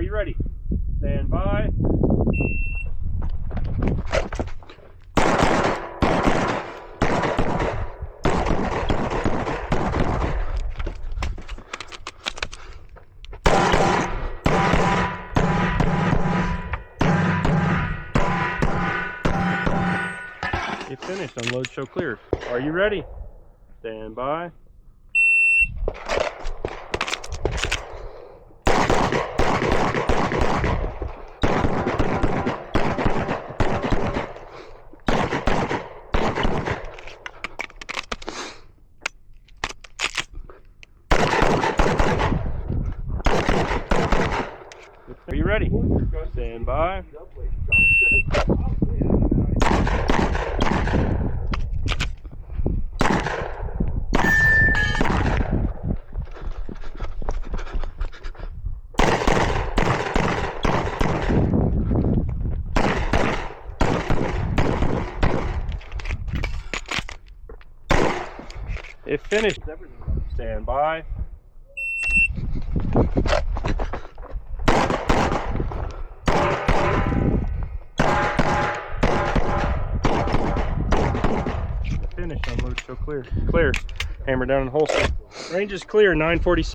Are you ready? Stand by. It finished. Unload, show clear. Are you ready? Stand by. Are you ready? Stand by. It finished. Stand by. Finished. Unload, show clear. Clear. Hammer down and holster. Range is clear. 946.